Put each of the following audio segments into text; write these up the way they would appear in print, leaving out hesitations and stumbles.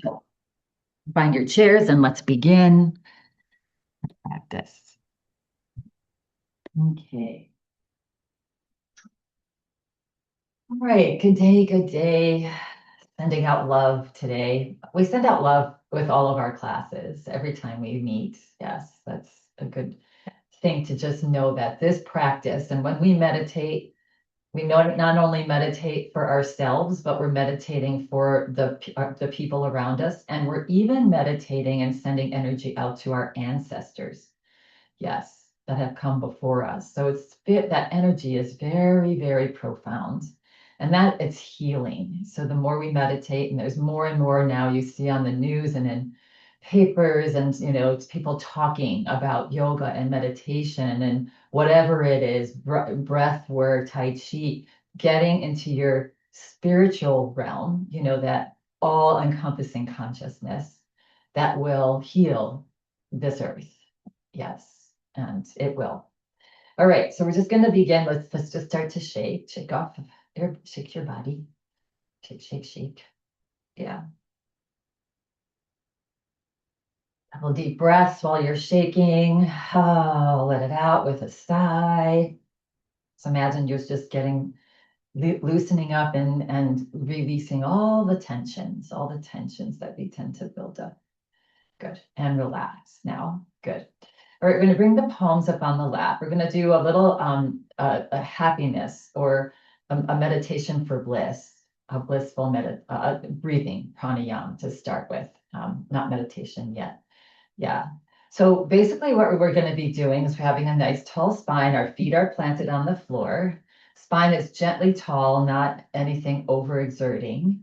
So find your chairs and let's begin practice. Okay. All right. Good day. Good day. Sending out love today. We send out love with all of our classes every time we meet. Yes, that's a good thing to just know that this practice, and when we meditate, we not only meditate for ourselves, but we're meditating for the people around us, and we're even meditating and sending energy out to our ancestors. Yes, that have come before us. So that energy is very, very profound. And that it's healing. So the more we meditate, and there's more and more now you see on the news and in papers, and it's people talking about yoga and meditation and whatever it is, breath work, tai chi, getting into your spiritual realm, that all encompassing consciousness that will heal this earth. Yes, and it will. All right, so we're just going to begin. Let's just start to shake off, shake your body, shake, shake, shake. Yeah. Couple deep breaths while you're shaking. Oh, let it out with a sigh. So imagine you're just getting loosening up and releasing all the tensions that we tend to build up. Good. And relax now. Good. All right, we're going to bring the palms up on the lap. We're going to do a little a happiness or a meditation for bliss, a blissful breathing pranayama to start with, not meditation yet. Yeah. So basically what we're going to be doing is we're having a nice tall spine. Our feet are planted on the floor. Spine is gently tall, not anything overexerting.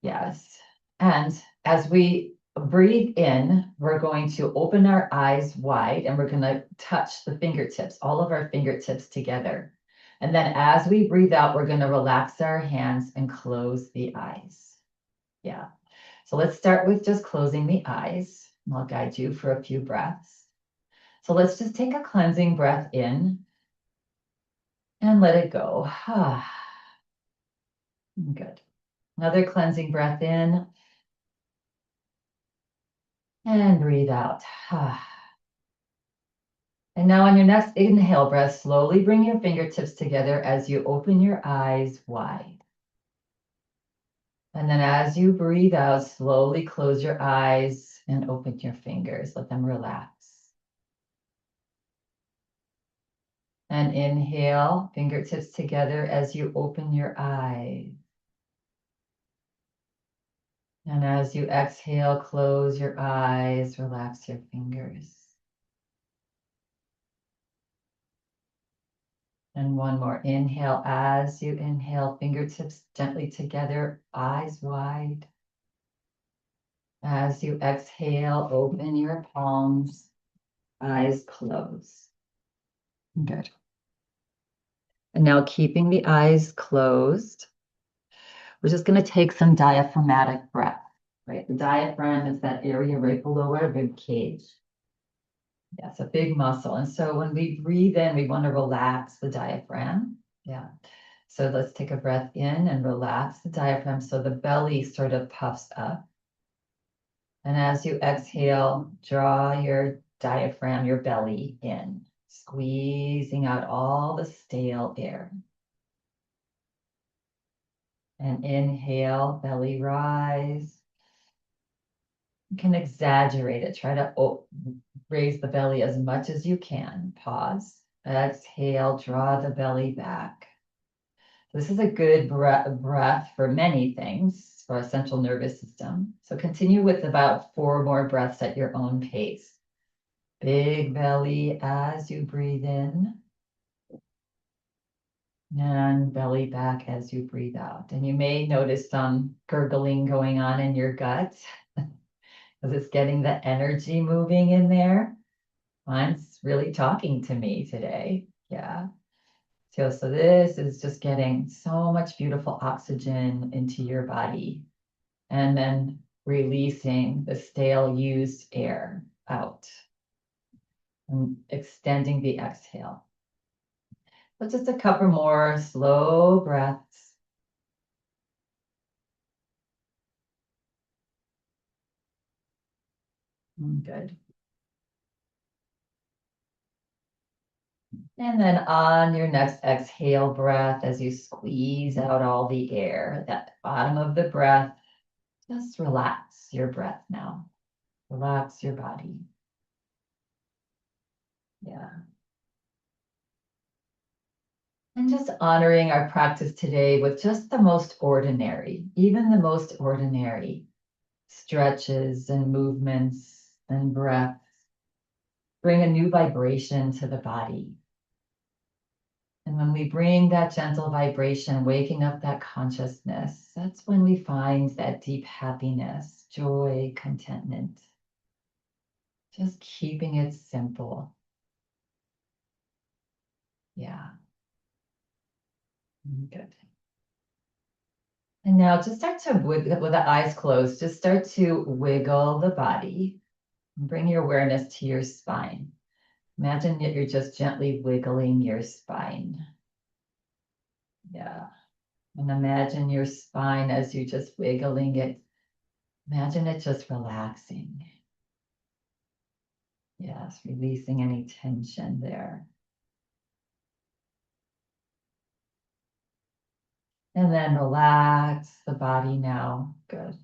Yes. And as we breathe in, we're going to open our eyes wide and we're going to touch the fingertips, all of our fingertips together. And then as we breathe out, we're going to relax our hands and close the eyes. Yeah. So let's start with just closing the eyes. And I'll guide you for a few breaths. So let's just take a cleansing breath in and let it go. Good. Another cleansing breath in. And breathe out. And now on your next inhale breath, slowly bring your fingertips together as you open your eyes wide. And then as you breathe out, slowly close your eyes and open your fingers. Let them relax. And inhale, fingertips together as you open your eyes. And as you exhale, close your eyes, relax your fingers. And one more inhale. As you inhale, fingertips gently together, eyes wide. As you exhale, open your palms, eyes closed. Good. And now keeping the eyes closed, we're just going to take some diaphragmatic breath, right? The diaphragm is that area right below our rib cage. Yeah, it's a big muscle. And so when we breathe in, we want to relax the diaphragm. Yeah. So let's take a breath in and relax the diaphragm so the belly sort of puffs up. And as you exhale, draw your diaphragm, your belly in, squeezing out all the stale air. And inhale, belly rise. You can exaggerate it. Try to raise the belly as much as you can. Pause. Exhale, draw the belly back. This is a good breath for many things for our central nervous system. So continue with about 4 more breaths at your own pace. Big belly as you breathe in. And belly back as you breathe out. And you may notice some gurgling going on in your gut because it's getting the energy moving in there. Mine's really talking to me today. Yeah. So this is just getting so much beautiful oxygen into your body and then releasing the stale used air out and extending the exhale. But just a couple more slow breaths. Good. And then on your next exhale breath, as you squeeze out all the air, that bottom of the breath, just relax your breath now. Relax your body. Yeah. And just honoring our practice today with just the most ordinary, even the most ordinary stretches and movements and breaths bring a new vibration to the body. And when we bring that gentle vibration, waking up that consciousness, that's when we find that deep happiness, joy, contentment. Just keeping it simple. Yeah. Good. And now just start to, with the eyes closed, just start to wiggle the body. Bring your awareness to your spine. Imagine that you're just gently wiggling your spine. Yeah. And imagine your spine as you're just wiggling it. Imagine it just relaxing. Yes, releasing any tension there. And then relax the body now. Good.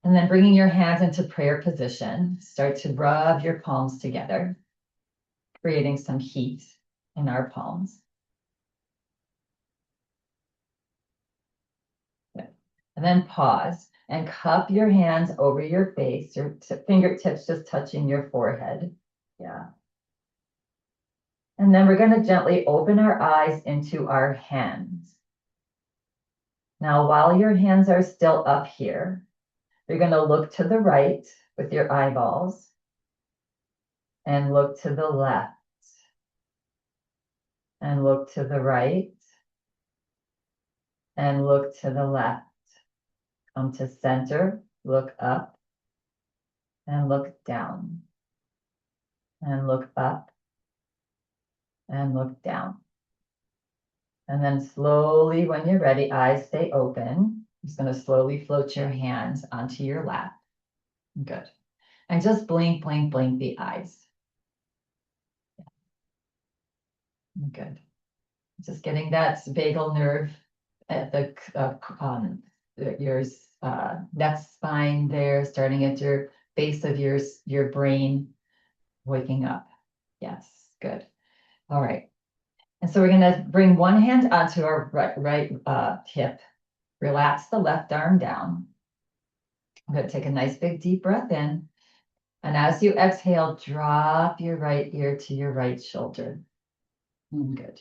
And then bringing your hands into prayer position, start to rub your palms together, creating some heat in our palms. Good. And then pause and cup your hands over your face, your fingertips just touching your forehead. Yeah. And then we're going to gently open our eyes into our hands. Now, while your hands are still up here, you're going to look to the right with your eyeballs and look to the left and look to the right and look to the left. Come to center, look up and look down and look up and look down. And then slowly, when you're ready, eyes stay open. I'm just going to slowly float your hands onto your lap. Good. And just blink, blink, blink the eyes. Good. Just getting that vagal nerve at the your neck spine there, starting at your base of your brain, waking up. Yes, good. All right. And so we're going to bring one hand onto our right hip. Relax the left arm down. I'm going to take a nice big deep breath in. And as you exhale, drop your right ear to your right shoulder. Good.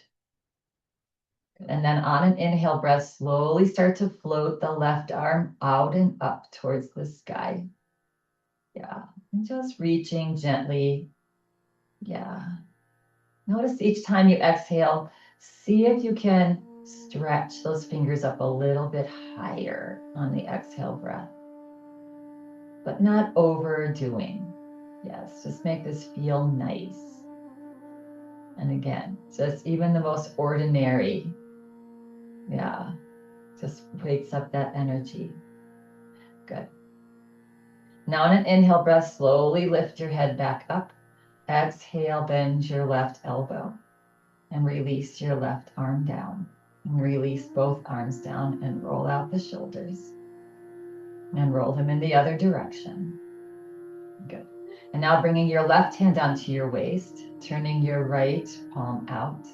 And then on an inhale breath, slowly start to float the left arm out and up towards the sky. Yeah. And just reaching gently. Yeah. Notice each time you exhale, see if you can stretch those fingers up a little bit higher on the exhale breath, but not overdoing. Yes, just make this feel nice. And again, just even the most ordinary, yeah, just wakes up that energy. Good. Now on an inhale breath, slowly lift your head back up. Exhale, bend your left elbow and release your left arm down. And release both arms down and roll out the shoulders. And roll them in the other direction. Good. And now bringing your left hand onto your waist, turning your right palm out.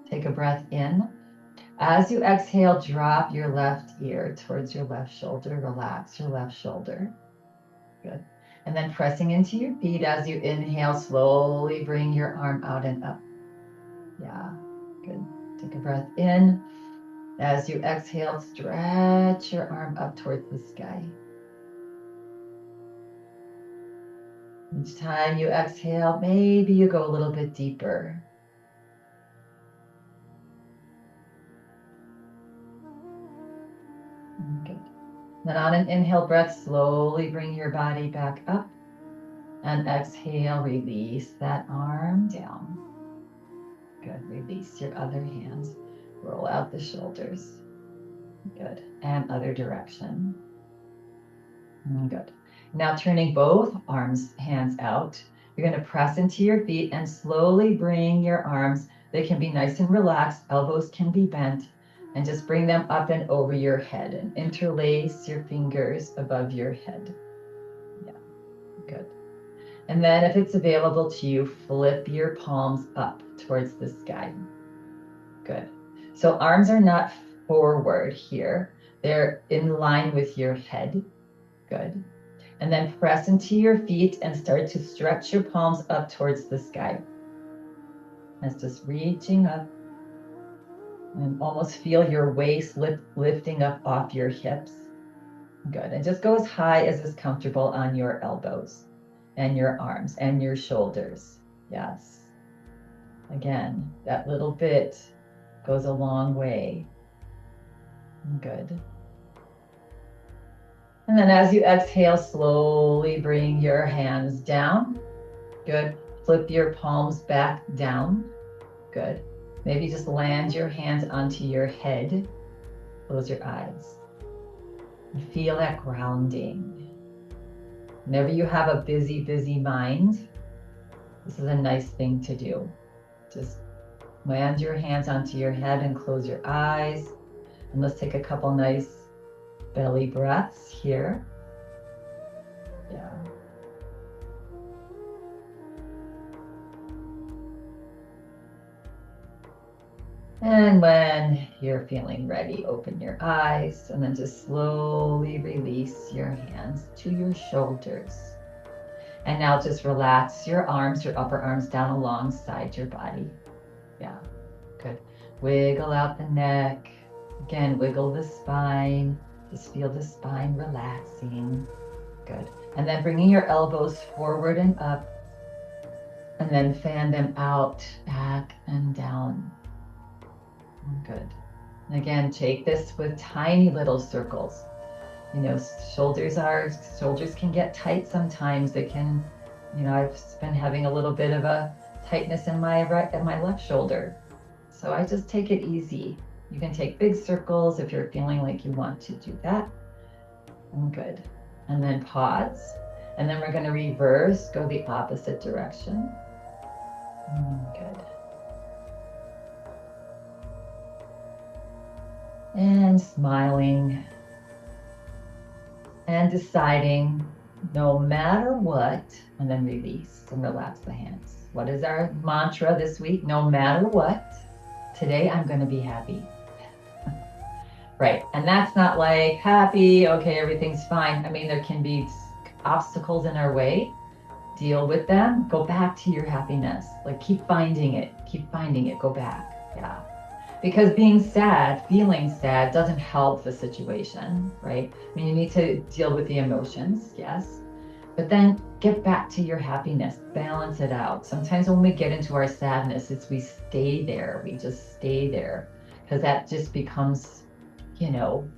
Take a breath in. As you exhale, drop your left ear towards your left shoulder. Relax your left shoulder. Good. And then pressing into your feet as you inhale, slowly bring your arm out and up. Yeah, good. Take a breath in. As you exhale, stretch your arm up towards the sky. Each time you exhale, maybe you go a little bit deeper. Good. Then on an inhale breath, slowly bring your body back up. And exhale, release that arm down. Good. Release your other hands. Roll out the shoulders. Good. And other direction. Good. Now turning both hands out, you're going to press into your feet and slowly bring your arms. They can be nice and relaxed. Elbows can be bent, and just bring them up and over your head and interlace your fingers above your head. Yeah, good. And then if it's available to you, flip your palms up towards the sky. Good. So arms are not forward here. They're in line with your head. Good. And then press into your feet and start to stretch your palms up towards the sky. That's just reaching up and almost feel your waist lifting up off your hips. Good. And just go as high as is comfortable on your elbows and your arms and your shoulders. Yes. Again, that little bit goes a long way. Good. And then as you exhale, slowly bring your hands down. Good. Flip your palms back down. Good. Maybe just land your hands onto your head. Close your eyes. And feel that grounding. Whenever you have a busy, busy mind, this is a nice thing to do. Just land your hands onto your head and close your eyes. And let's take a couple nice belly breaths here. Yeah. And when you're feeling ready, open your eyes and then just slowly release your hands to your shoulders. And now just relax your arms, your upper arms down alongside your body. Yeah, good. Wiggle out the neck. Again, wiggle the spine. Just feel the spine relaxing. Good. And then bringing your elbows forward and up. And then fan them out, back and down. Good. And again, take this with tiny little circles. You know, shoulders can get tight sometimes. They can, you know, I've been having a little bit of a tightness in my left shoulder. So I just take it easy. You can take big circles if you're feeling like you want to do that. And good. And then pause. And then we're going to reverse, go the opposite direction. Good. And smiling and deciding no matter what, and then release and relax the hands. What is our mantra this week? No matter what, today I'm going to be happy. Right. And that's not like happy, okay, everything's fine. I mean, there can be obstacles in our way. Deal with them. Go back to your happiness. Like keep finding it. Go back. Yeah. Because being sad, feeling sad doesn't help the situation, right? I mean, you need to deal with the emotions, yes. But then get back to your happiness, balance it out. Sometimes when we get into our sadness, we stay there. We just stay there because that just becomes, you know,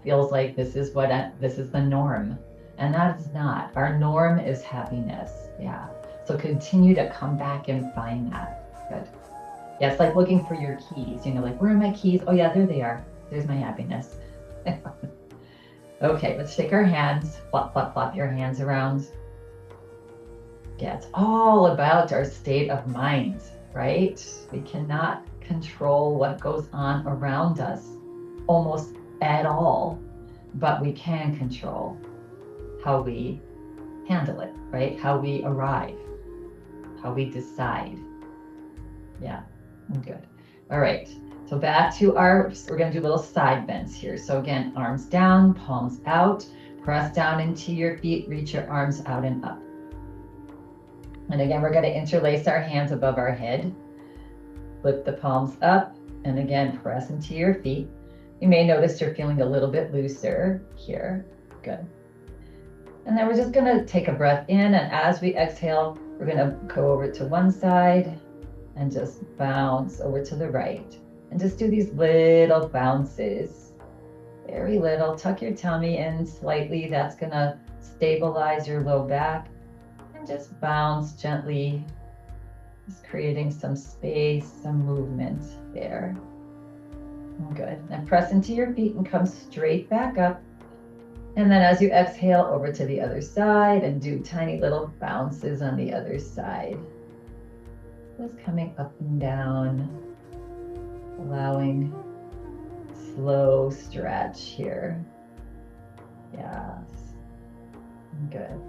feels like this is the norm. And that is not. Our norm is happiness. Yeah. So continue to come back and find that. Good. Yeah, it's like looking for your keys. You know, like, where are my keys? Oh yeah, there they are. There's my happiness. Okay, let's shake our hands. Flop, flop, flop your hands around. Yeah, it's all about our state of mind, right? We cannot control what goes on around us almost at all, but we can control how we handle it, right? How we arrive, how we decide. Yeah, good. All right, so back to we're gonna do little side bends here. So again, arms down, palms out, press down into your feet, reach your arms out and up. And again, we're gonna interlace our hands above our head, flip the palms up, and again, press into your feet. You may notice you're feeling a little bit looser here. Good. And then we're just gonna take a breath in, and as we exhale, we're gonna go over to one side and just bounce over to the right. And just do these little bounces, very little. Tuck your tummy in slightly. That's gonna stabilize your low back. And just bounce gently, just creating some space, some movement there. Good. And press into your feet and come straight back up. And then as you exhale, over to the other side and do tiny little bounces on the other side. Just coming up and down, allowing slow stretch here. Yes. Good.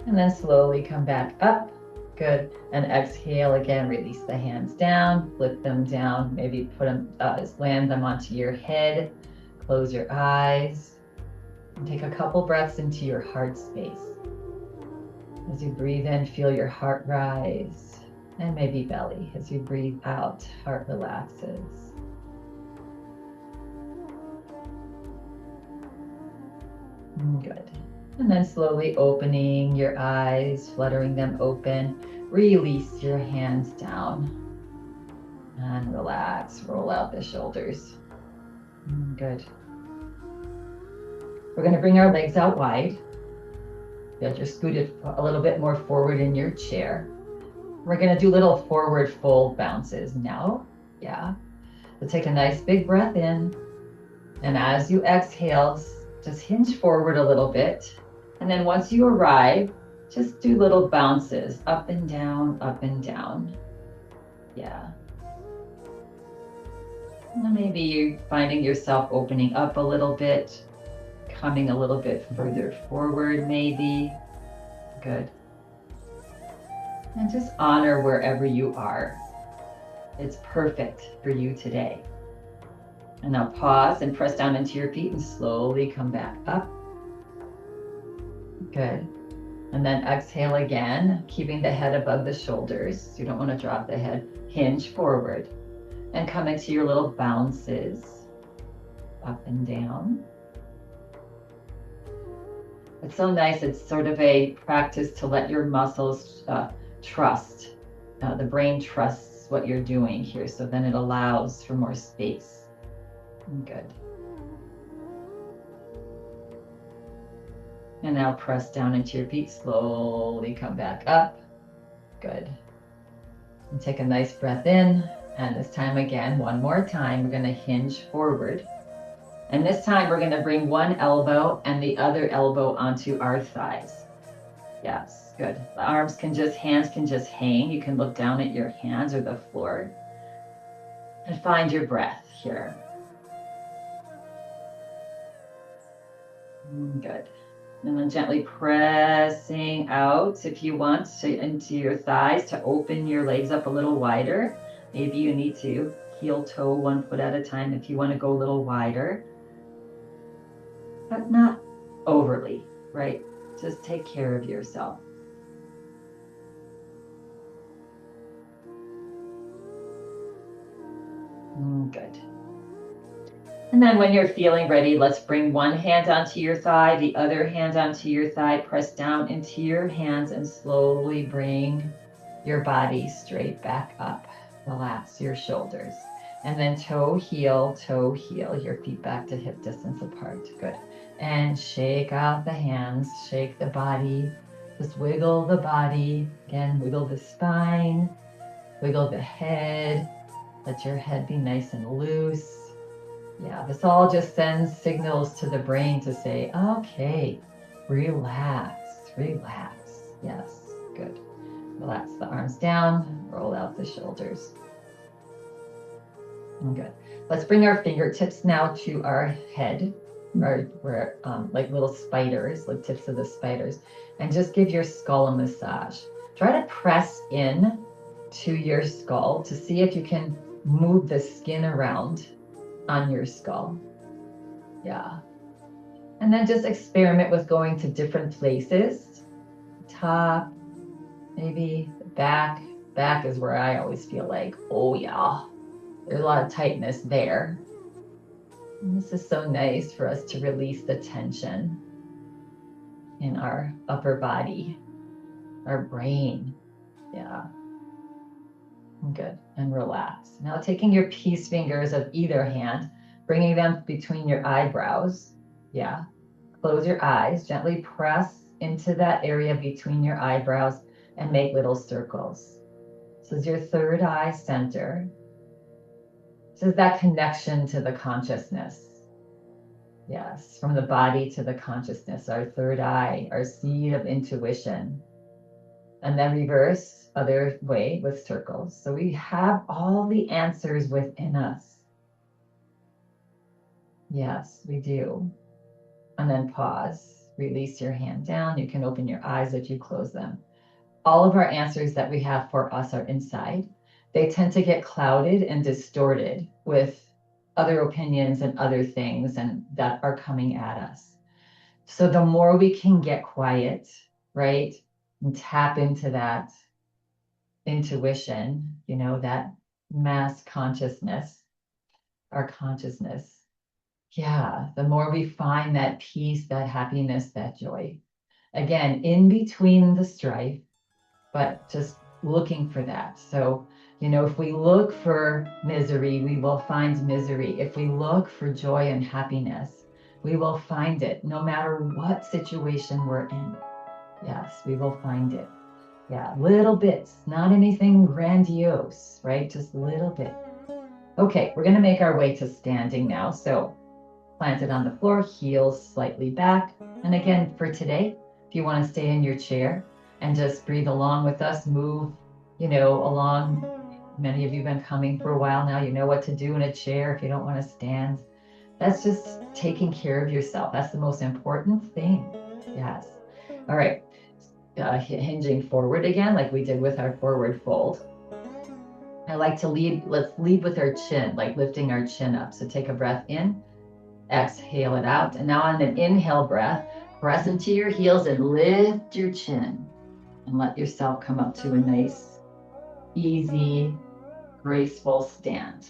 And then slowly come back up. Good. And exhale again, release the hands down, flip them down, maybe put them, land them onto your head. Close your eyes and take a couple breaths into your heart space. As you breathe in, feel your heart rise and maybe belly. As you breathe out, heart relaxes. Good. And then slowly opening your eyes, fluttering them open. Release your hands down and relax. Roll out the shoulders. Good. We're going to bring our legs out wide. You're scooted a little bit more forward in your chair. We're going to do little forward fold bounces now. Yeah. So take a nice big breath in. And as you exhale, just hinge forward a little bit. And then once you arrive, just do little bounces up and down, up and down. Yeah. And maybe you're finding yourself opening up a little bit, coming a little bit further forward maybe. Good. And just honor wherever you are. It's perfect for you today. And now pause and press down into your feet and slowly come back up. Good. And then exhale again, keeping the head above the shoulders. You don't want to drop the head. Hinge forward and come into your little bounces up and down. It's so nice. It's sort of a practice to let your muscles trust. The brain trusts what you're doing here. So then it allows for more space. Good. And now press down into your feet. Slowly come back up. Good. And take a nice breath in. And this time again, one more time, we're going to hinge forward. And this time we're going to bring one elbow and the other elbow onto our thighs. Yes, good. The hands can just hang. You can look down at your hands or the floor. And find your breath here. Good. And then gently pressing out if you want into your thighs to open your legs up a little wider. Maybe you need to heel toe one foot at a time if you want to go a little wider. But not overly, right? Just take care of yourself. Good. And then when you're feeling ready, let's bring one hand onto your thigh, the other hand onto your thigh, press down into your hands and slowly bring your body straight back up. Relax your shoulders. And then toe, heel, your feet back to hip distance apart. Good. And shake out the hands, shake the body. Just wiggle the body. Again, wiggle the spine, wiggle the head. Let your head be nice and loose. Yeah, this all just sends signals to the brain to say, okay, relax, relax. Yes, good. Relax the arms down, roll out the shoulders. Good. Let's bring our fingertips now to our head, or we're like little spiders, like tips of the spiders, and just give your skull a massage. Try to press in to your skull to see if you can move the skin around on your skull. Yeah. And then just experiment with going to different places. Top, maybe the back. Back is where I always feel like, oh yeah, there's a lot of tightness there. And this is so nice for us to release the tension in our upper body, our brain. Yeah. Good. And relax. Now taking your peace fingers of either hand, bringing them between your eyebrows. Yeah. Close your eyes. Gently press into that area between your eyebrows and make little circles. This is your third eye center. This is that connection to the consciousness. Yes, from the body to the consciousness, our third eye, our seed of intuition. And then reverse, other way with circles. So we have all the answers within us. Yes, we do. And then pause, release your hand down. You can open your eyes if you close them. All of our answers that we have for us are inside. They tend to get clouded and distorted with other opinions and other things and that are coming at us. So the more we can get quiet, right? And tap into that intuition, that mass consciousness, our consciousness. Yeah, the more we find that peace, that happiness, that joy. Again, in between the strife, but just looking for that. So, if we look for misery, we will find misery. If we look for joy and happiness, we will find it no matter what situation we're in. Yes, we will find it. Yeah, little bits, not anything grandiose, right? Just little bit. Okay, we're going to make our way to standing now. So planted on the floor, heels slightly back. And again, for today, if you want to stay in your chair and just breathe along with us, move, along. Many of you have been coming for a while now. You know what to do in a chair if you don't want to stand. That's just taking care of yourself. That's the most important thing. Yes. All right. Hinging forward again, like we did with our forward fold. I like to let's lead with our chin, like lifting our chin up. So take a breath in, exhale it out. And now on an inhale breath, press into your heels and lift your chin and let yourself come up to a nice, easy, graceful stand.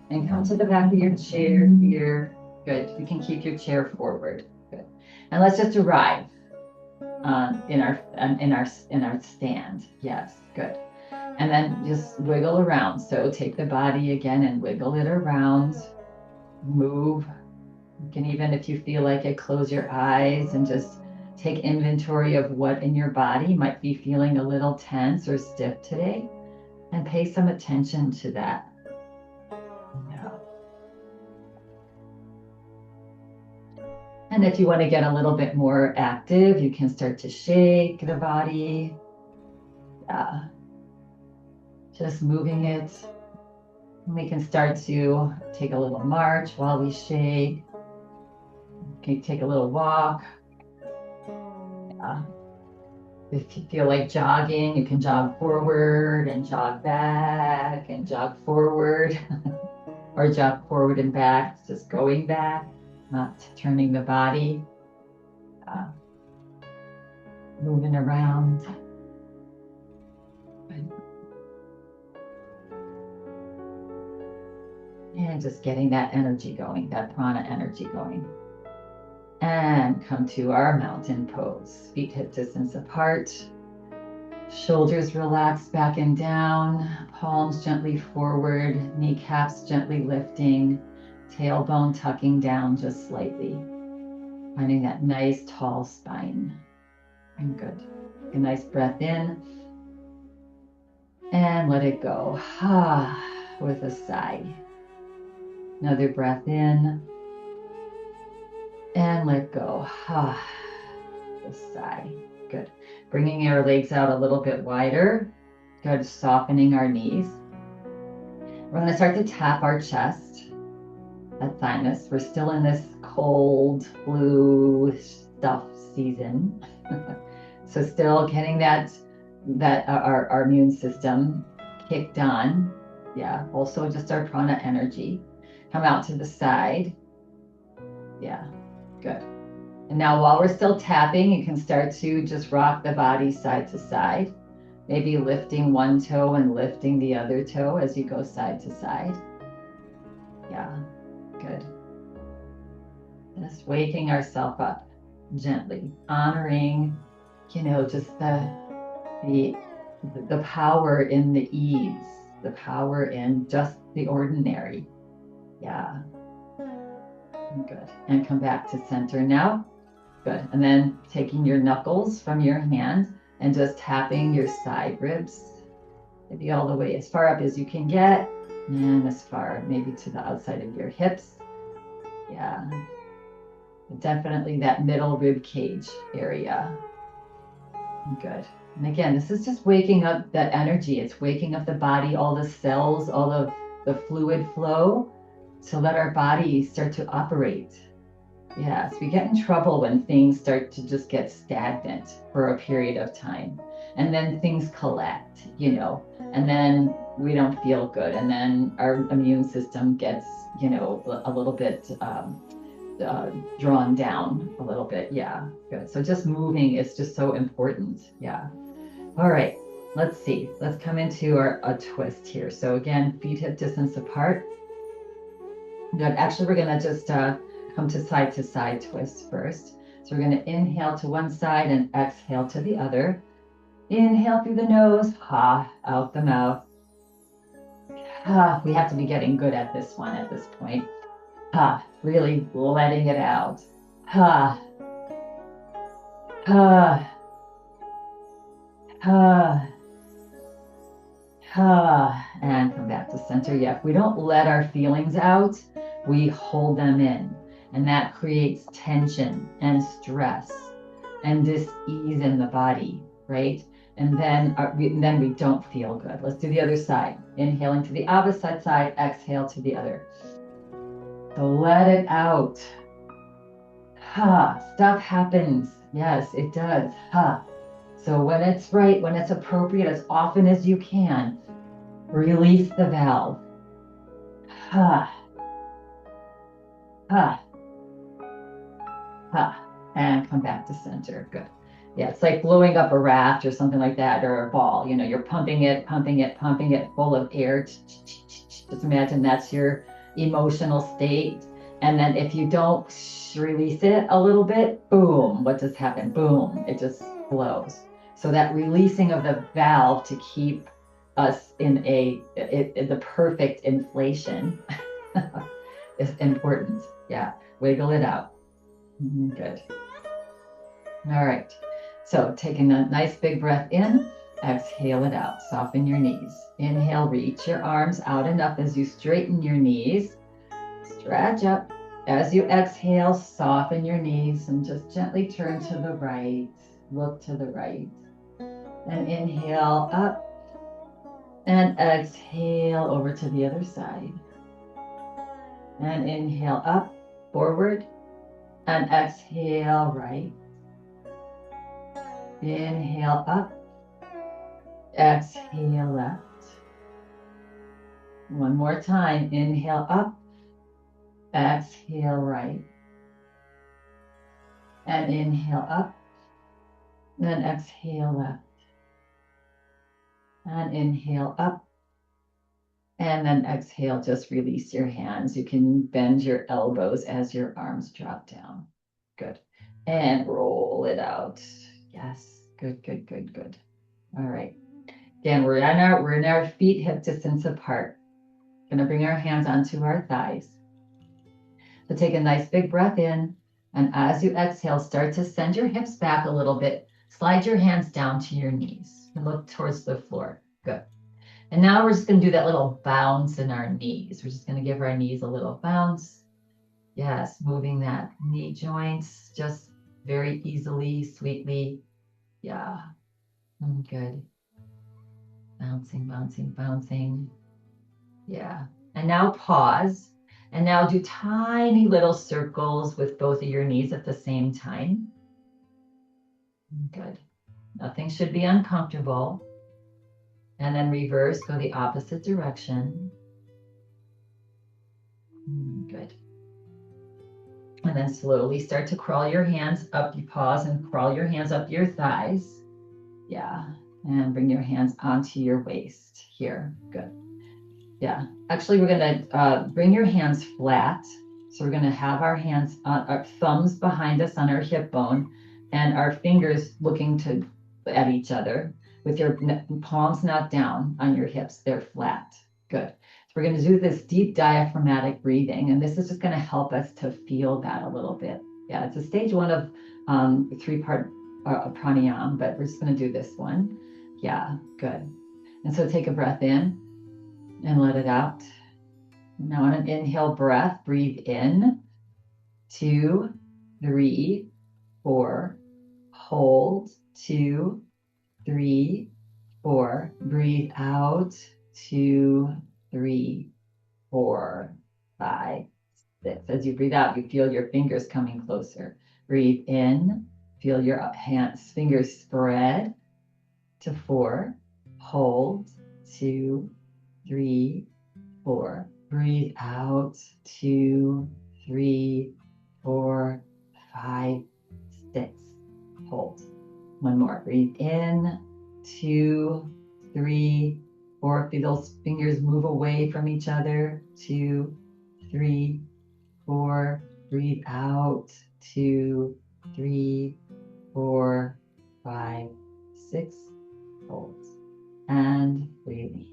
And come to the back of your chair here. Good. You can keep your chair forward. Good. And let's just arrive in our stand. Yes, good. And then just wiggle around. So take the body again and wiggle it around. Move. You can even, if you feel like it, close your eyes and just take inventory of what in your body might be feeling a little tense or stiff today, and pay some attention to that. Yeah. And if you want to get a little bit more active, you can start to shake the body. Yeah. Just moving it. We can start to take a little march while we shake. Okay, take a little walk. Yeah. If you feel like jogging, you can jog forward and jog back and jog forward or jog forward and back, just going back, not turning the body, moving around. And just getting that energy going, that prana energy going. And come to our mountain pose. Feet hip distance apart. Shoulders relaxed back and down. Palms gently forward. Kneecaps gently lifting. Tailbone tucking down just slightly. Finding that nice tall spine. And good. A nice breath in. And let it go. With a sigh. Another breath in. And let go. A sigh. Good. Bringing our legs out a little bit wider. Good. Softening our knees. We're going to start to tap our chest, that thymus. We're still in this cold, flu stuff season. So still getting that our immune system kicked on. Yeah. Also just our prana energy. Come out to the side. Yeah. Good. And now while we're still tapping, you can start to just rock the body side to side. Maybe lifting one toe and lifting the other toe as you go side to side. Yeah, good. Just waking ourselves up gently, honoring, just the power in the ease, the power in just the ordinary. Yeah. Good. And come back to center now. Good. And then taking your knuckles from your hand and just tapping your side ribs, maybe all the way as far up as you can get, and as far maybe to the outside of your hips. Yeah. definitely that middle rib cage area. Good. And again, this is just waking up that energy. It's waking up the body, all the cells, all of the fluid flow to let our body start to operate. Yes, we get in trouble when things start to just get stagnant for a period of time. And then things collect, and then we don't feel good. And then our immune system gets, a little bit drawn down a little bit. Yeah, good. So just moving is just so important. Yeah. All right. Let's see. Let's come into a twist here. So again, feet hip distance apart. Good. Actually, we're going to just come to side twist first. So we're going to inhale to one side and exhale to the other. Inhale through the nose, ha, out the mouth. We have to be getting good at this one at this point. Really letting it out. Ha, ha, ha, ha, and come back to center. Yeah, if we don't let our feelings out, we hold them in, and that creates tension and stress and dis-ease in the body, right? And then we don't feel good. Let's do the other side. Inhaling to the opposite side, exhale to the other. So let it out. Stuff happens. Yes, it does. So when it's right, when it's appropriate, as often as you can, release the valve. And come back to center. Good. Yeah, it's like blowing up a raft or something like that, or a ball. You're pumping it full of air. Just imagine that's your emotional state. And then if you don't release it a little bit, boom, what just happened? Boom, it just flows. So that releasing of the valve to keep us in the perfect inflation is important. Yeah, wiggle it out. Good. All right. So taking a nice big breath in, exhale it out. Soften your knees. Inhale, reach your arms out and up as you straighten your knees. Stretch up. As you exhale, soften your knees and just gently turn to the right. Look to the right. And inhale up. And exhale over to the other side. And inhale up, forward. And exhale right. Inhale up. Exhale left. One more time. Inhale up. Exhale right. And inhale up. Then exhale left. And inhale up. And then exhale, just release your hands. You can bend your elbows as your arms drop down. Good. And roll it out. Yes. Good, good, good, good. All right. Again, we're in our feet hip distance apart. Going to bring our hands onto our thighs. So take a nice big breath in. And as you exhale, start to send your hips back a little bit. Slide your hands down to your knees and look towards the floor. Good. And now we're just going to do that little bounce in our knees. We're just going to give our knees a little bounce. Yes, moving that knee joints just very easily, sweetly. Yeah, good. Bouncing, bouncing, bouncing. Yeah. And now pause. And now do tiny little circles with both of your knees at the same time. Good. Nothing should be uncomfortable. And then reverse, go the opposite direction. Good. And then slowly start to crawl your hands up. You pause and crawl your hands up your thighs. Yeah. And bring your hands onto your waist here. Good. Yeah. Actually, we're going to bring your hands flat. So we're going to have our hands, our thumbs behind us on our hip bone and our fingers looking at each other with your palms not down on your hips. They're flat. Good. So we're going to do this deep diaphragmatic breathing. And this is just going to help us to feel that a little bit. Yeah, it's a stage one of three-part pranayama, but we're just going to do this one. Yeah, good. And so take a breath in and let it out. Now on an inhale breath, breathe in 2, 3, 4. Hold, 2, 3, 4. Breathe out, 2, 3, 4, 5, 6. As you breathe out, you feel your fingers coming closer. Breathe in, feel your fingers spread to 4. Hold, 2, 3, 4. Breathe out, 2, 3, 4, 5, 6. Hold. One more. Breathe in, 2, 3, 4. Feel those fingers move away from each other. 2, 3, 4. Breathe out, 2, 3, 4, 5, 6. Hold. And release.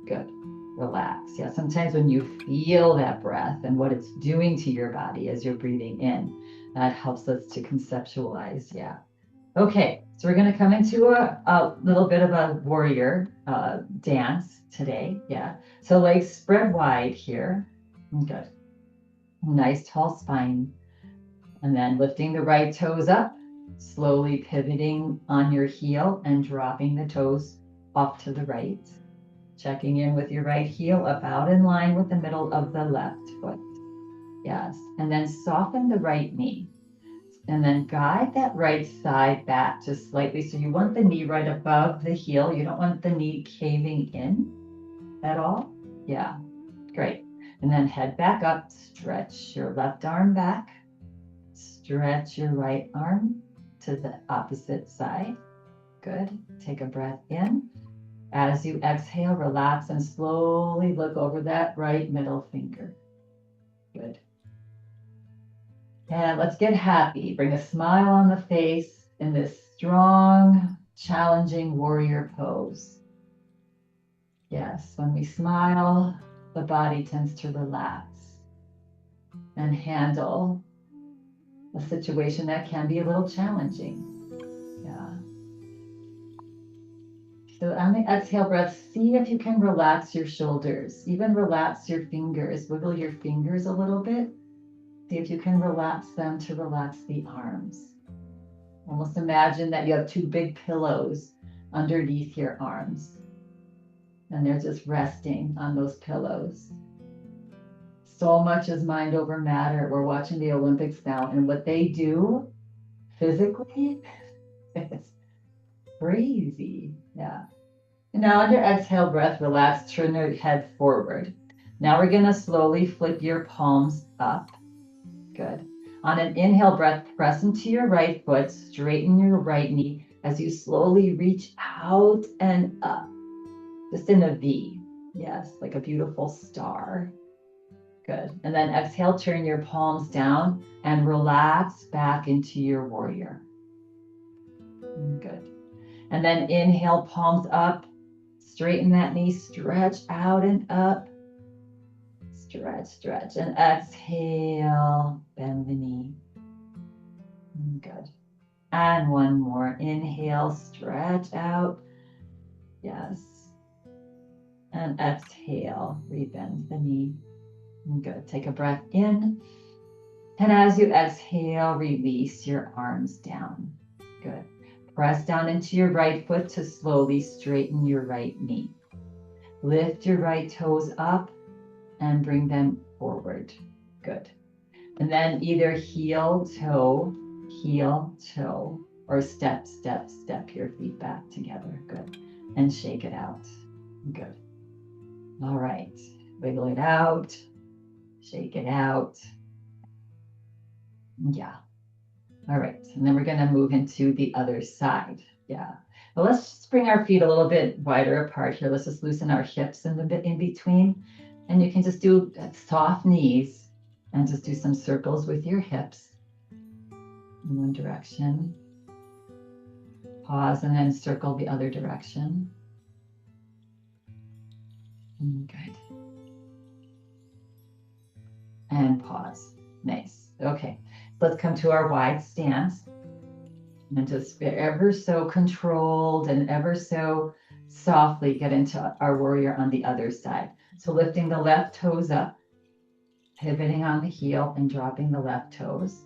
Good. Relax. Yeah, sometimes when you feel that breath and what it's doing to your body as you're breathing in, that helps us to conceptualize. Yeah. Okay, so we're going to come into a little bit of a warrior dance today. Yeah. So legs spread wide here. Good. Nice tall spine. And then lifting the right toes up, slowly pivoting on your heel and dropping the toes off to the right. Checking in with your right heel about in line with the middle of the left foot. Yes. And then soften the right knee. And then guide that right side back just slightly. So you want the knee right above the heel. You don't want the knee caving in at all. Yeah, great. And then head back up, stretch your left arm back. Stretch your right arm to the opposite side. Good. Take a breath in. As you exhale, relax and slowly look over that right middle finger. Good. And let's get happy. Bring a smile on the face in this strong, challenging warrior pose. Yes, when we smile, the body tends to relax and handle a situation that can be a little challenging. Yeah. So on the exhale breath, see if you can relax your shoulders, even relax your fingers, wiggle your fingers a little bit. See if you can relax them to relax the arms. Almost imagine that you have two big pillows underneath your arms. And they're just resting on those pillows. So much is mind over matter. We're watching the Olympics now, and what they do physically is crazy. Yeah. And now on your exhale breath, relax, turn your head forward. Now we're going to slowly flip your palms up. Good. On an inhale breath, press into your right foot, straighten your right knee as you slowly reach out and up, just in a V. Yes, like a beautiful star. Good. And then exhale, turn your palms down and relax back into your warrior. Good. And then inhale, palms up, straighten that knee, stretch out and up. Stretch, stretch, and exhale, bend the knee. Good. And one more. Inhale, stretch out. Yes. And exhale, rebend the knee. Good. Take a breath in. And as you exhale, release your arms down. Good. Press down into your right foot to slowly straighten your right knee. Lift your right toes up and bring them forward. Good. And then either heel, toe, or step, step, step your feet back together. Good. And shake it out. Good. All right. Wiggle it out. Shake it out. Yeah. All right. And then we're going to move into the other side. Yeah. Well, let's just bring our feet a little bit wider apart here. Let's just loosen our hips in the bit in between. And you can just do soft knees and just do some circles with your hips in one direction. Pause and then circle the other direction. Good. And pause. Nice. Okay. Let's come to our wide stance. And just ever so controlled and ever so softly get into our warrior on the other side. So lifting the left toes up, pivoting on the heel and dropping the left toes.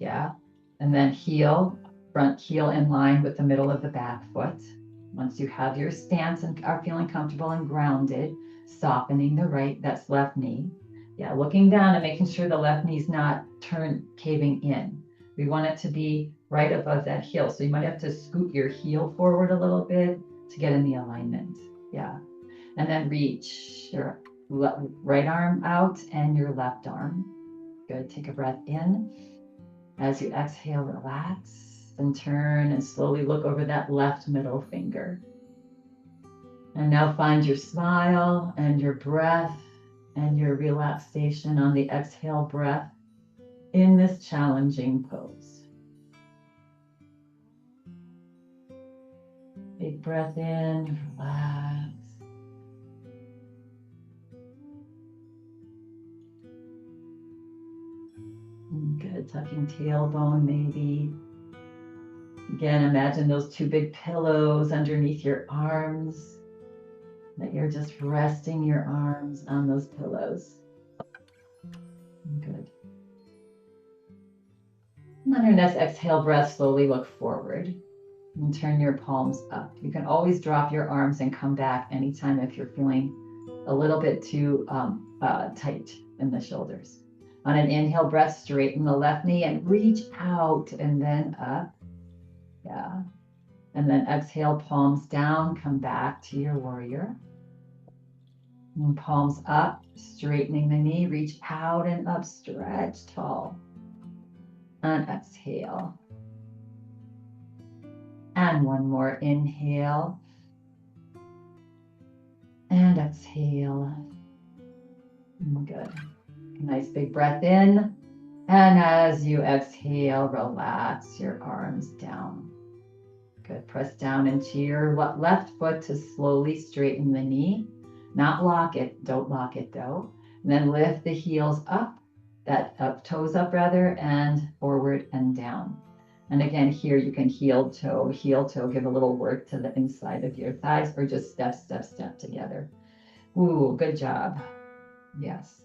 Yeah. And then heel, front heel in line with the middle of the back foot. Once you have your stance and are feeling comfortable and grounded, softening the right, that's left knee. Yeah, looking down and making sure the left knee's not caving in. We want it to be right above that heel. So you might have to scoot your heel forward a little bit to get in the alignment. Yeah. And then reach your right arm out and your left arm. Good. Take a breath in. As you exhale, relax and turn and slowly look over that left middle finger. And now find your smile and your breath and your relaxation on the exhale breath in this challenging pose. Big breath in, relax. Good, tucking tailbone maybe. Again, imagine those two big pillows underneath your arms, that you're just resting your arms on those pillows. Good. And on your next exhale breath, slowly look forward and turn your palms up. You can always drop your arms and come back anytime if you're feeling a little bit too tight in the shoulders. On an inhale breath, straighten the left knee and reach out and then up. Yeah. And then exhale, palms down, come back to your warrior. And palms up, straightening the knee, reach out and up, stretch tall. And exhale. And one more inhale. And exhale. Good. Nice big breath in. And as you exhale, relax your arms down. Good. Press down into your left foot to slowly straighten the knee. Not lock it. Don't lock it though. And then lift the heels up, toes up rather, and forward and down. And again, here you can heel toe, give a little work to the inside of your thighs, or just step, step, step together. Ooh, good job. Yes.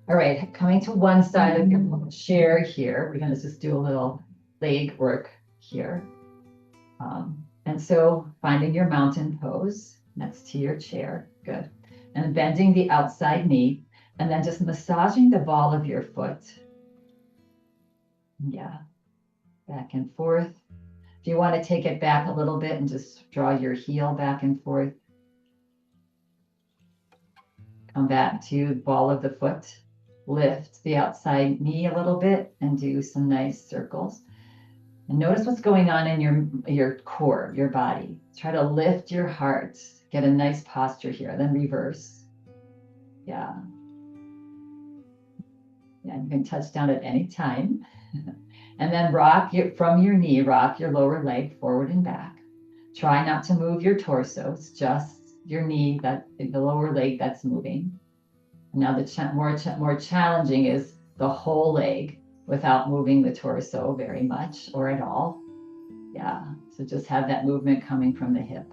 All right, coming to one side of your chair here, we're going to just do a little leg work here. And so finding your mountain pose next to your chair. Good. And bending the outside knee, and then just massaging the ball of your foot. Yeah. Back and forth. If you want to take it back a little bit and just draw your heel back and forth. Come back to the ball of the foot. Lift the outside knee a little bit and do some nice circles. And notice what's going on in your core, your body. Try to lift your heart. Get a nice posture here. Then reverse. Yeah. Yeah, you can touch down at any time. And then from your knee, rock your lower leg forward and back. Try not to move your torso. It's just your knee, the lower leg that's moving. Now the more challenging is the whole leg without moving the torso very much or at all. Yeah, so just have that movement coming from the hip.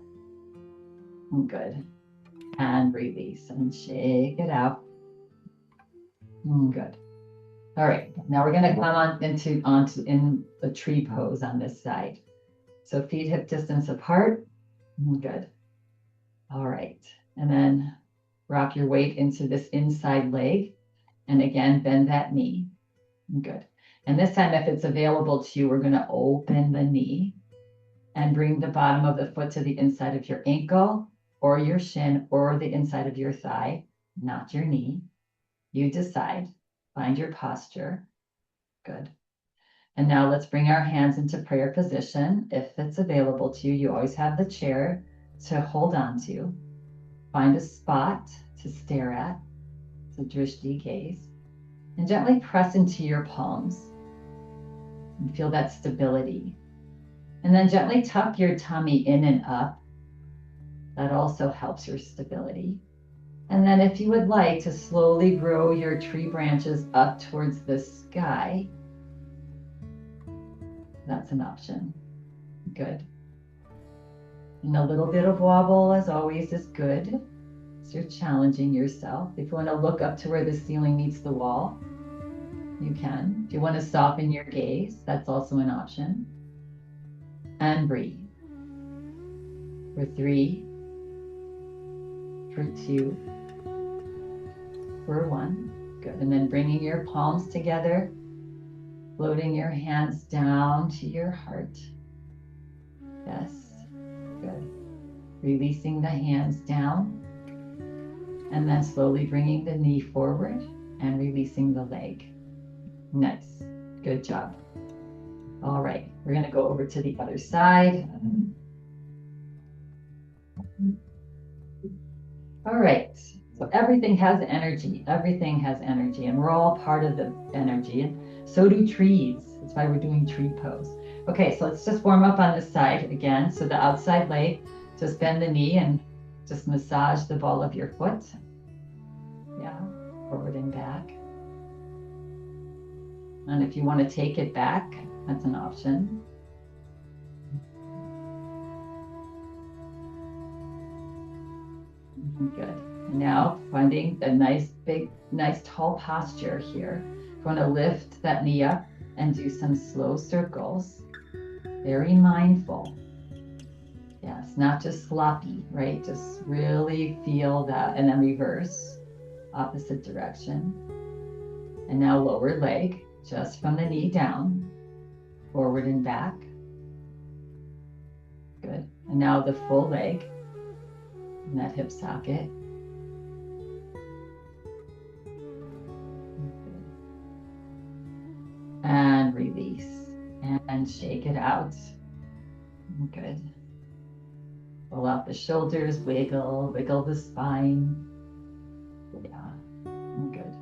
Good. And release and shake it out. Good. All right, now we're going to come onto in the tree pose on this side. So feet hip distance apart. Good. All right, and then rock your weight into this inside leg. And again, bend that knee. Good. And this time, if it's available to you, we're going to open the knee and bring the bottom of the foot to the inside of your ankle or your shin or the inside of your thigh, not your knee. You decide. Find your posture. Good. And now let's bring our hands into prayer position. If it's available to you, you always have the chair to hold on to. Find a spot to stare at, to drishti gaze, and gently press into your palms and feel that stability. And then gently tuck your tummy in and up. That also helps your stability. And then if you would like to slowly grow your tree branches up towards the sky, that's an option. Good. And a little bit of wobble, as always, is good. So you're challenging yourself. If you want to look up to where the ceiling meets the wall, you can. If you want to soften your gaze, that's also an option. And breathe. For 3, for 2, for 1. Good. And then bringing your palms together, floating your hands down to your heart. Yes. Good. Releasing the hands down. And then slowly bringing the knee forward and releasing the leg. Nice. Good job. All right. We're going to go over to the other side. All right. So everything has energy. Everything has energy. And we're all part of the energy. And so do trees. That's why we're doing tree pose. Okay. So let's just warm up on this side again. So the outside leg, just bend the knee and just massage the ball of your foot. Yeah. Forward and back. And if you want to take it back, that's an option. Good. Now finding a nice, big, nice, tall posture here. You want to lift that knee up and do some slow circles. Very mindful. Yes, not just sloppy, right? Just really feel that. And then reverse, opposite direction. And now lower leg, just from the knee down, forward and back. Good. And now the full leg in that hip socket. Good. And release and shake it out. Good. Pull out the shoulders, wiggle, wiggle the spine. Yeah, good.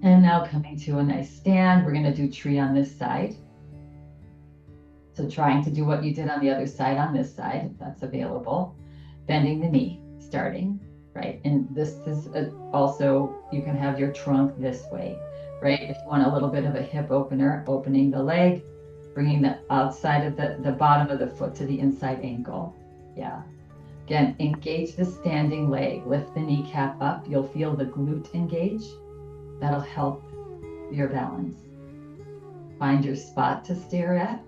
And now coming to a nice stand, we're going to do tree on this side. So trying to do what you did on the other side on this side, if that's available. Bending the knee, starting, right? And this is also, you can have your trunk this way, right? If you want a little bit of a hip opener, opening the leg, bringing the outside of the bottom of the foot to the inside ankle. Yeah. Again, engage the standing leg. Lift the kneecap up. You'll feel the glute engage. That'll help your balance. Find your spot to stare at.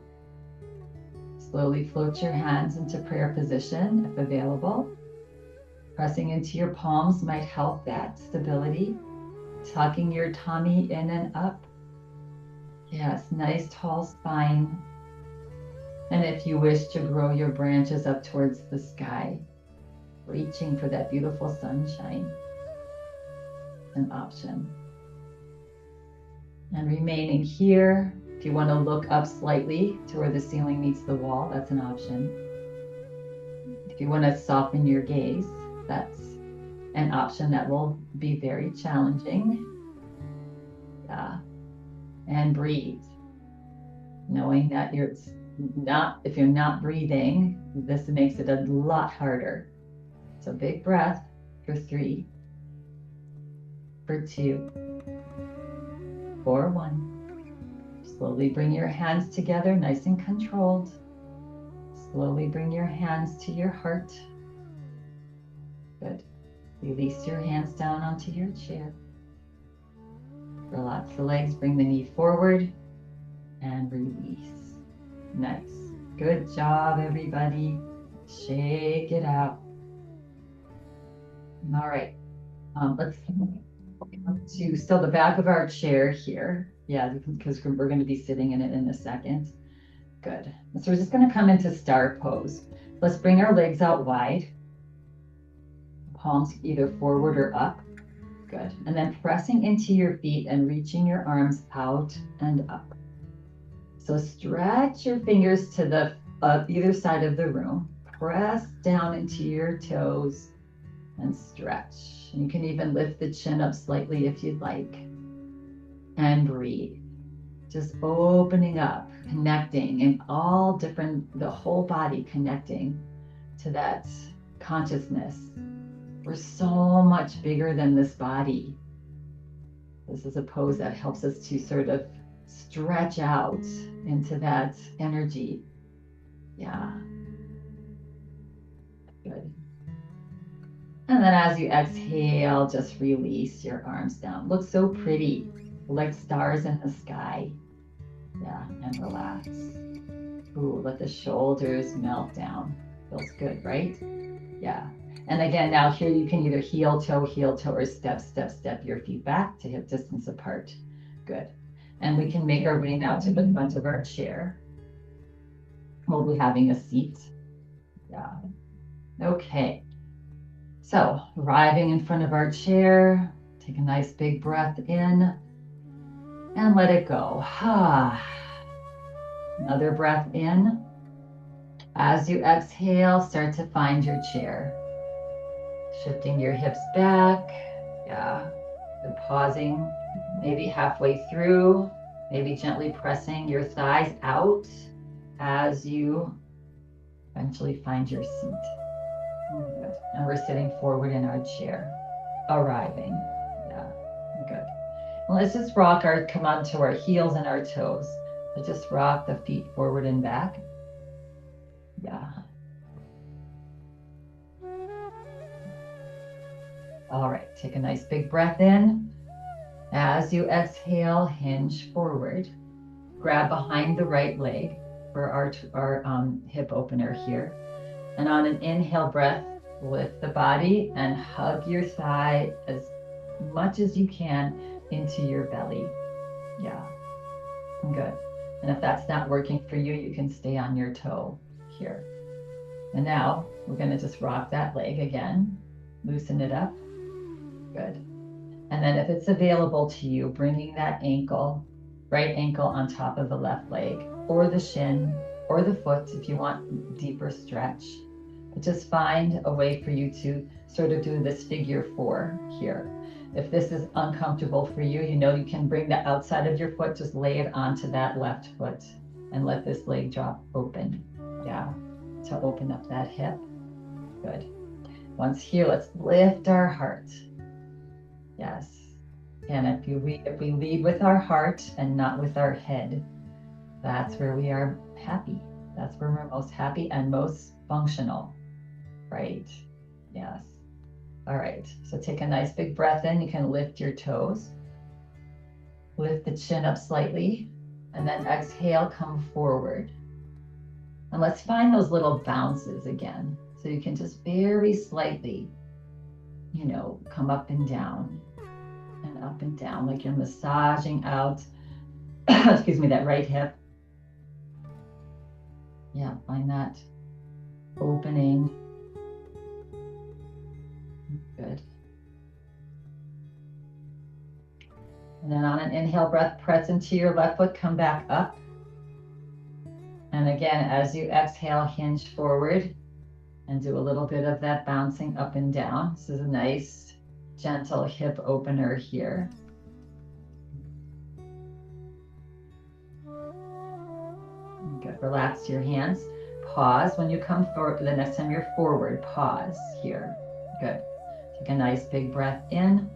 Slowly float your hands into prayer position if available. Pressing into your palms might help that stability. Tucking your tummy in and up. Yes, nice tall spine. And if you wish to grow your branches up towards the sky, reaching for that beautiful sunshine, an option. And remaining here, if you want to look up slightly to where the ceiling meets the wall, that's an option. If you want to soften your gaze, that's an option that will be very challenging. Yeah. And breathe, knowing that if you're not breathing, this makes it a lot harder. So big breath for 3, for 2, for 1. Slowly bring your hands together, nice and controlled. Slowly bring your hands to your heart. Good. Release your hands down onto your chair. Relax the legs, bring the knee forward and release. Nice. Good job, everybody. Shake it out. All right. Let's come to still the back of our chair here. Yeah, because we're going to be sitting in it in a second. Good. So we're just going to come into star pose. Let's bring our legs out wide. Palms either forward or up. Good. And then pressing into your feet and reaching your arms out and up. So stretch your fingers to the either side of the room. Press down into your toes and stretch. You can even lift the chin up slightly if you'd like. And breathe. Just opening up, connecting in all different, the whole body connecting to that consciousness. We're so much bigger than this body. This is a pose that helps us to sort of stretch out into that energy. Yeah. Good. And then as you exhale, just release your arms down. Looks so pretty. like stars in the sky. Yeah, and relax. Ooh, let the shoulders melt down. Feels good, right? Yeah. And again, now here you can either heel toe, or step, step, step your feet back to hip distance apart. Good. And we can make our way now to the front of our chair. We'll be having a seat. Yeah. Okay. So arriving in front of our chair, take a nice big breath in and let it go. Another breath in. As you exhale, start to find your chair. Shifting your hips back. Yeah. And pausing maybe halfway through, maybe gently pressing your thighs out as you eventually find your seat. Good. And we're sitting forward in our chair, arriving. Yeah, good. And let's just rock come onto our heels and our toes. So just rock the feet forward and back. Yeah. All right, take a nice big breath in. As you exhale, hinge forward. Grab behind the right leg for our hip opener here. And on an inhale breath, lift the body and hug your thigh as much as you can into your belly. Yeah, good. And if that's not working for you, you can stay on your toe here. And now we're going to just rock that leg again, loosen it up. Good. And then if it's available to you, bringing that ankle, right ankle on top of the left leg, or the shin, or the foot if you want deeper stretch. But just find a way for you to sort of do this figure 4 here. If this is uncomfortable for you, you know you can bring the outside of your foot, just lay it onto that left foot and let this leg drop open. Yeah, to open up that hip. Good. Once here, let's lift our heart. Yes. And if we lead with our heart and not with our head, that's where we are happy. That's where we're most happy and most functional. Right? Yes. All right. So take a nice big breath in. You can lift your toes. Lift the chin up slightly. And then exhale, come forward. And let's find those little bounces again. So you can just very slightly, come up and down. And up and down, like you're massaging out, excuse me, that right hip. Yeah, find that opening. Good. And then on an inhale breath, press into your left foot, come back up. And again, as you exhale, hinge forward and do a little bit of that bouncing up and down. This is a nice, gentle hip opener here. Good. Relax your hands. Pause when you come forward. The next time you're forward, pause here. Good. Take a nice big breath in.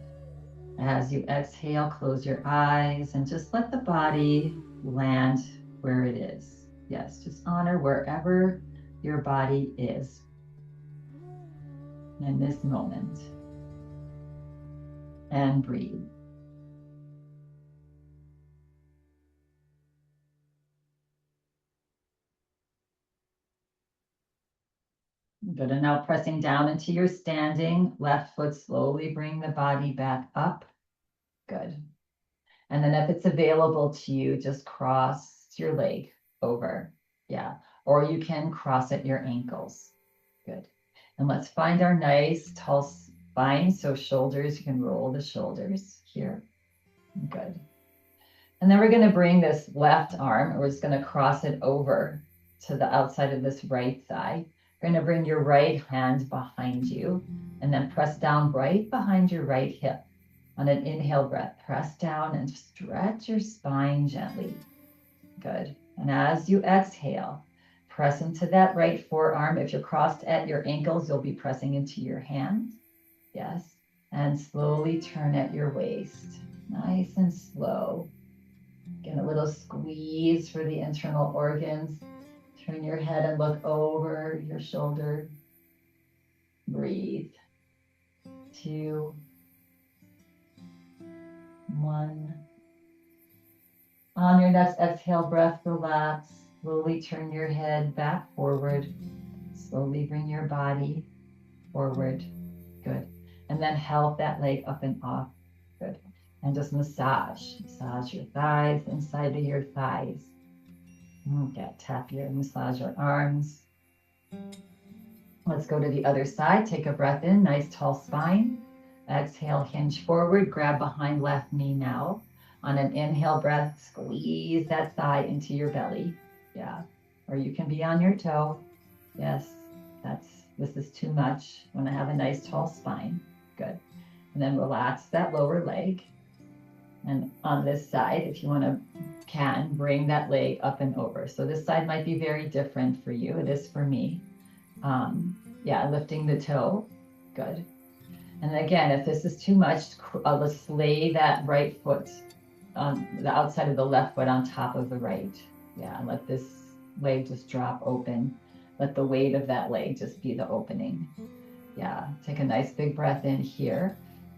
As you exhale, close your eyes and just let the body land where it is. Yes, just honor wherever your body is in this moment. And breathe. Good. And now pressing down into your standing, left foot, slowly bring the body back up. Good. And then if it's available to you, just cross your leg over. Yeah. Or you can cross at your ankles. Good. And let's find our nice tall spine. So shoulders, you can roll the shoulders here. Good. And then we're going to bring this left arm, we're just going to cross it over to the outside of this right thigh. You're going to bring your right hand behind you and then press down right behind your right hip. On an inhale breath, press down and stretch your spine gently. Good. And as you exhale, press into that right forearm. If you're crossed at your ankles, you'll be pressing into your hand. Yes. And slowly turn at your waist. Nice and slow. Get a little squeeze for the internal organs. Turn your head and look over your shoulder. Breathe. 2, 1. On your next exhale breath, relax. Slowly turn your head back forward. Slowly bring your body forward. Good. And then help that leg up and off. Good. And just massage. Massage your thighs, inside of your thighs. Okay, massage your arms. Let's go to the other side. Take a breath in, nice tall spine. Exhale, hinge forward, grab behind left knee now. On an inhale breath, squeeze that thigh into your belly. Yeah. Or you can be on your toe. Yes, this is too much. Want to have a nice tall spine. Good. And then relax that lower leg. And on this side, if you can bring that leg up and over. So this side might be very different for you. It is for me. Yeah, lifting the toe. Good. And again, if this is too much, let's lay that right foot on the outside of the left foot on top of the right. Yeah, and let this leg just drop open. Let the weight of that leg just be the opening. Yeah, take a nice big breath in here.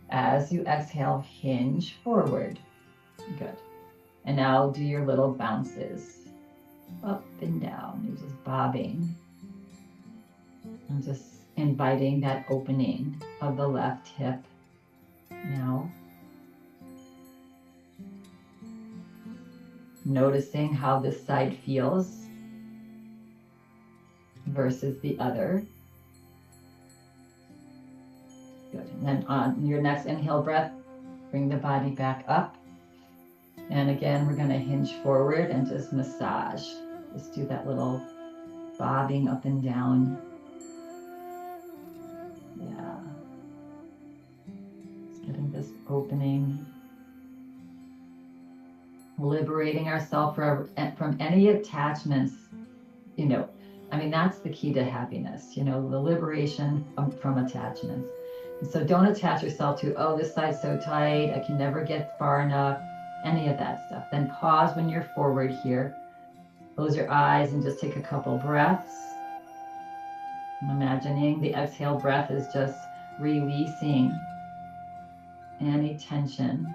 As you exhale, hinge forward. Good. And now do your little bounces up and down. You're just bobbing. And just inviting that opening of the left hip now. Noticing how this side feels versus the other. Good. And then on your next inhale breath, bring the body back up. And again, we're going to hinge forward and just massage. Just do that little bobbing up and down. Yeah. Just getting this opening. Liberating ourselves from any attachments, I mean, that's the key to happiness, the liberation from attachments. And so don't attach yourself to, oh, this side's so tight, I can never get far enough, any of that stuff. Then pause when you're forward here. Close your eyes and just take a couple breaths. I'm imagining the exhale breath is just releasing any tension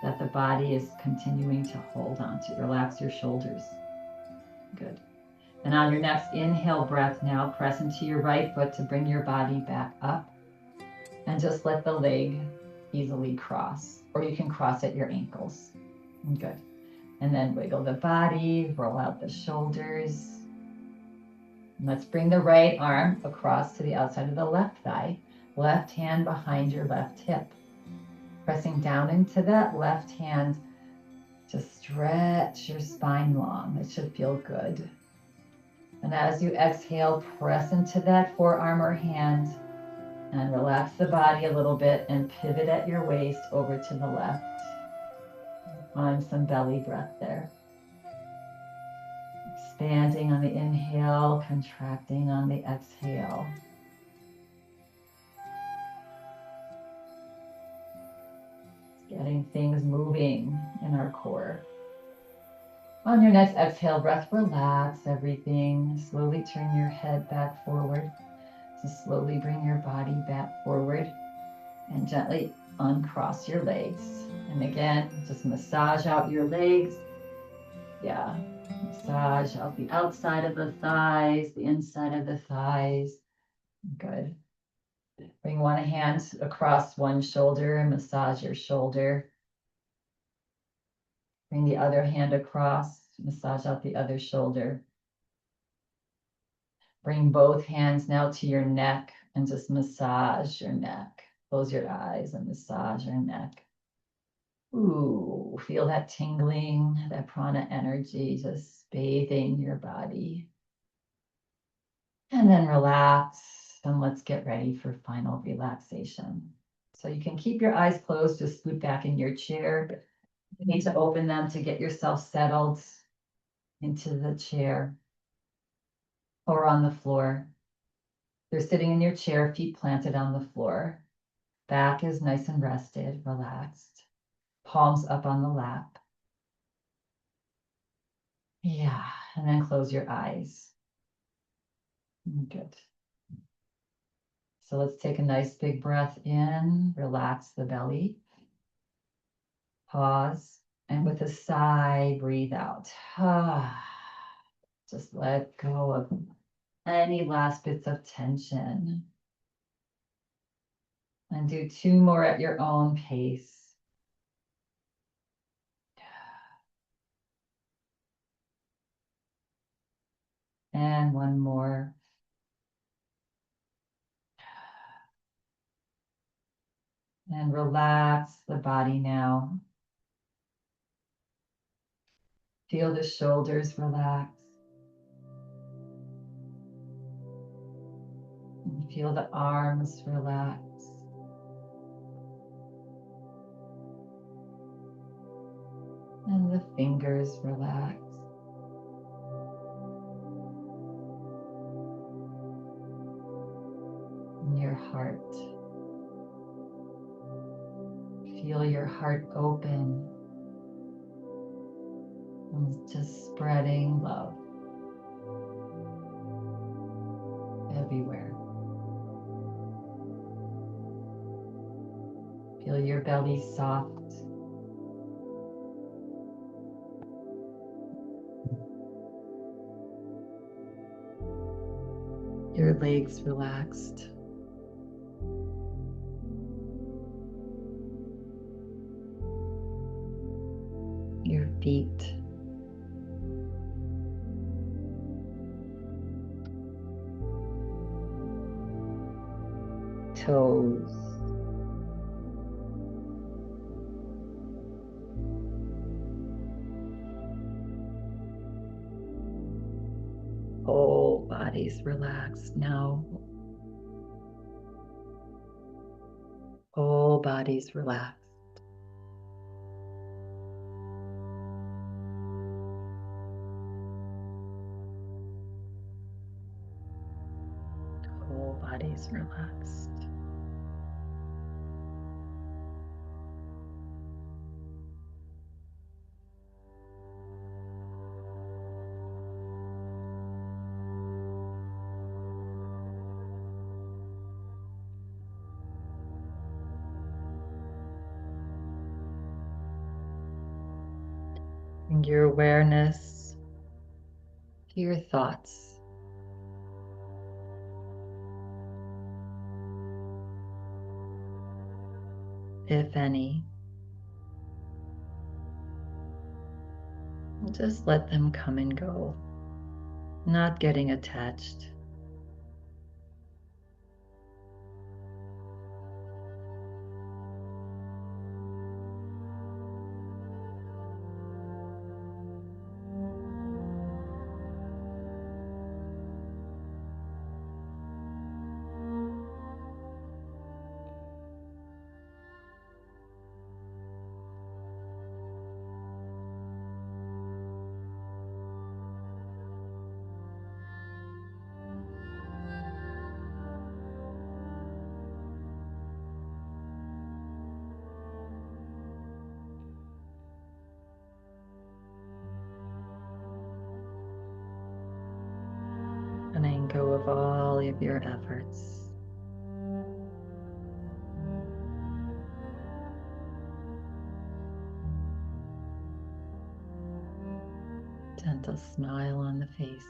that the body is continuing to hold on to. Relax your shoulders. Good. And on your next inhale breath now, press into your right foot to bring your body back up. And just let the leg easily cross. Or you can cross at your ankles. Good. And then wiggle the body, roll out the shoulders. And let's bring the right arm across to the outside of the left thigh. Left hand behind your left hip. Pressing down into that left hand to stretch your spine long. It should feel good. And as you exhale, press into that forearm or hand and relax the body a little bit and pivot at your waist over to the left. Find some belly breath there. Expanding on the inhale, contracting on the exhale. Getting things moving in our core. On your next exhale breath, relax everything. Slowly turn your head back forward. So slowly bring your body back forward and gently uncross your legs. And again, just massage out your legs. Yeah, massage out the outside of the thighs, the inside of the thighs. Good. Bring one hand across one shoulder and massage your shoulder. Bring the other hand across, massage out the other shoulder. Bring both hands now to your neck and just massage your neck. Close your eyes and massage your neck. Ooh, feel that tingling, that prana energy just bathing your body. And then relax, and let's get ready for final relaxation. So you can keep your eyes closed, just scoot back in your chair. You need to open them to get yourself settled into the chair or on the floor. You're sitting in your chair, feet planted on the floor. Back is nice and rested, relaxed. Palms up on the lap. Yeah, and then close your eyes. Good. So let's take a nice big breath in, relax the belly. Pause. And with a sigh, breathe out. Just let go of any last bits of tension. And do 2 more at your own pace. And 1 more. And relax the body now. Feel the shoulders relax. And feel the arms relax. And the fingers relax. And your heart. Feel your heart open. And just spreading love everywhere. Feel your belly soft. Your legs relaxed. Your feet. Toes. Whole body's relaxed now. Whole body's relaxed. Whole body's relaxed. Bring your awareness to your thoughts. If any. Just let them come and go, not getting attached. Letting go of all of your efforts. Gentle smile on the face.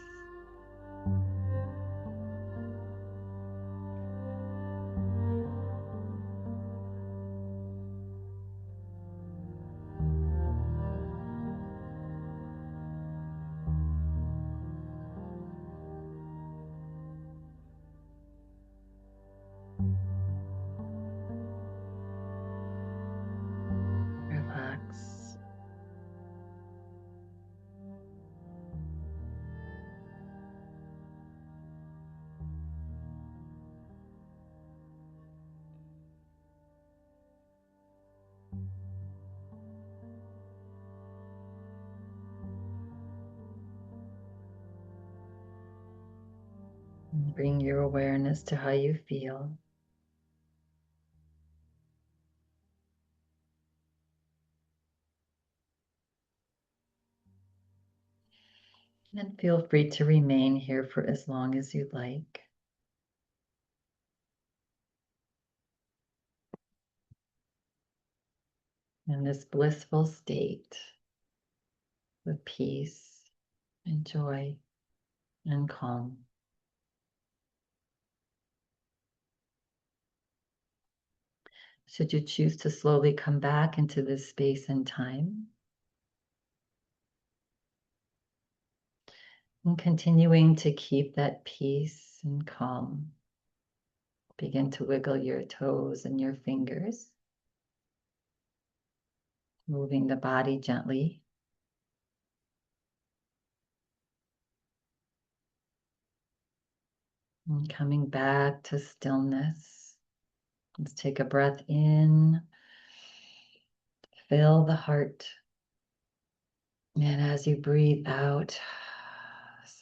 Relax. And bring your awareness to how you feel. And feel free to remain here for as long as you like. in this blissful state with peace and joy and calm. Should you choose to slowly come back into this space and time, and continuing to keep that peace and calm, begin to wiggle your toes and your fingers, moving the body gently. And coming back to stillness. Let's take a breath in, fill the heart. And as you breathe out,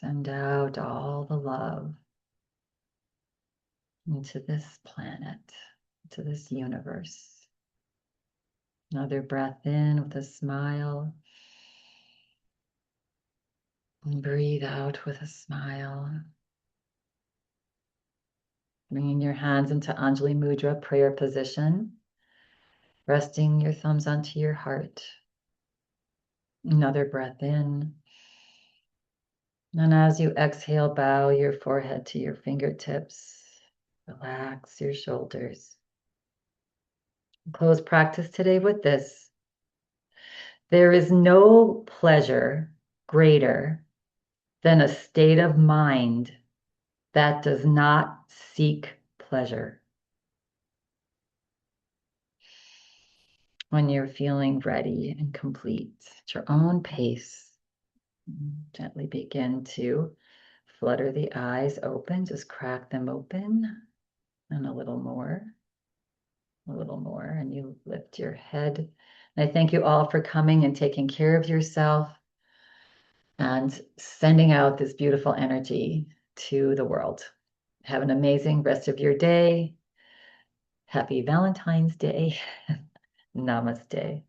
send out all the love into this planet, into this universe. Another breath in with a smile. And breathe out with a smile. Bringing your hands into Anjali Mudra, prayer position. Resting your thumbs onto your heart. Another breath in. And as you exhale, bow your forehead to your fingertips. Relax your shoulders. Close practice today with this. There is no pleasure greater than a state of mind that does not seek pleasure. When you're feeling ready and complete at your own pace, gently begin to flutter the eyes open, just crack them open, and a little more, and you lift your head. And I thank you all for coming and taking care of yourself and sending out this beautiful energy to the world. Have an amazing rest of your day. Happy Valentine's Day. Namaste.